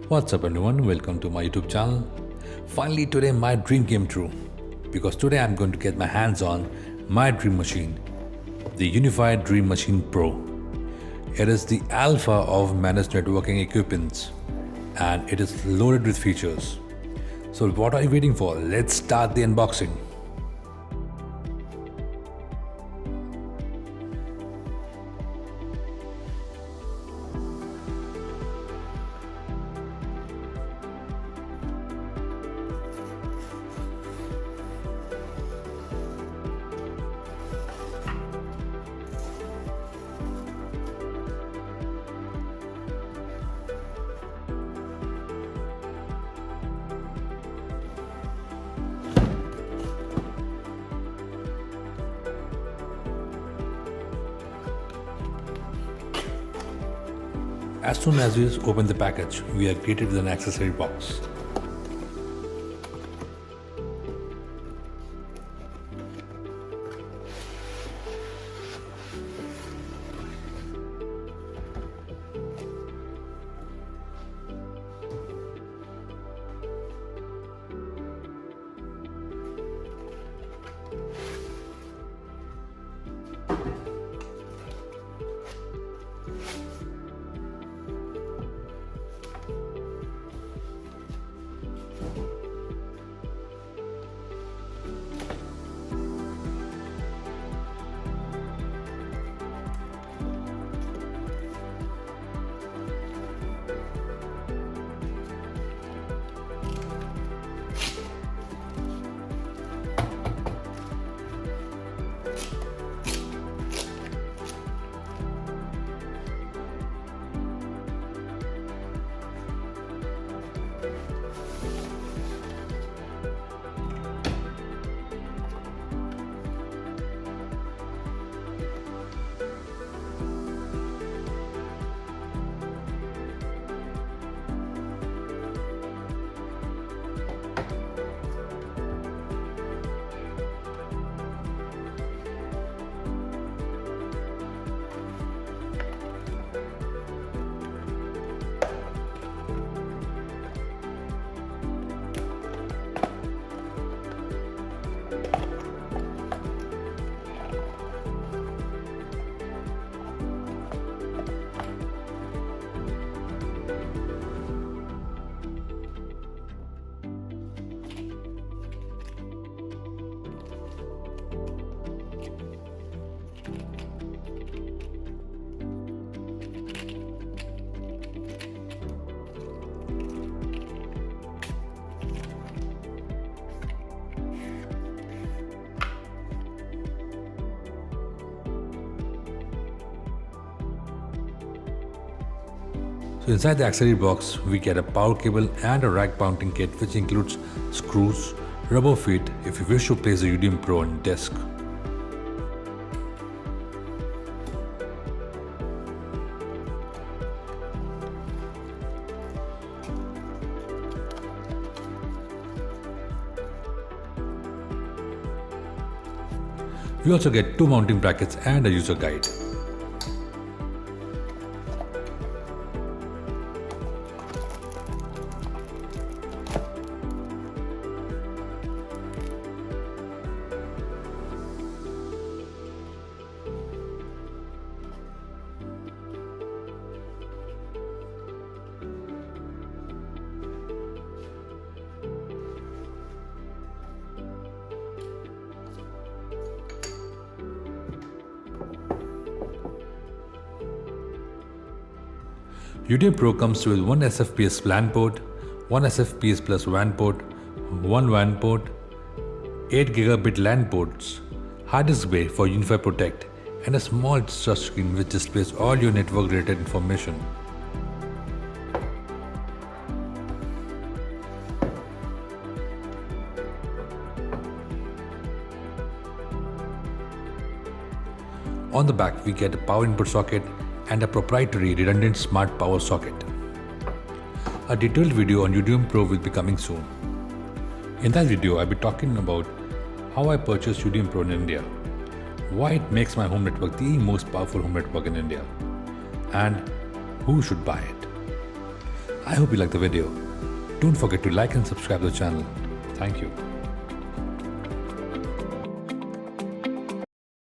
What's up everyone, welcome to my YouTube channel. Finally today my dream came true because today I'm going to get my hands on my dream machine, the UniFi Dream Machine Pro. It is the alpha of managed networking equipments and it is loaded with features. So what are you waiting for? Let's start the unboxing. As soon as we open the package, we are greeted with an accessory box. So inside the accessory box, we get a power cable and a rack mounting kit which includes screws, rubber feet if you wish to place the UDM Pro on desk. We also get two mounting brackets and a user guide. UDM Pro comes with one SFPS LAN port, one SFPS plus WAN port, one WAN port, 8 gigabit LAN ports, hard disk bay for UniFi Protect, and a small touch screen which displays all your network related information. On the back, we get a power input socket and a proprietary redundant smart power socket. A detailed video on UDM Pro will be coming soon. In that video, I'll be talking about how I purchased UDM Pro in India, why it makes my home network the most powerful home network in India, and who should buy it. I hope you liked the video. Don't forget to like and subscribe to the channel. Thank you.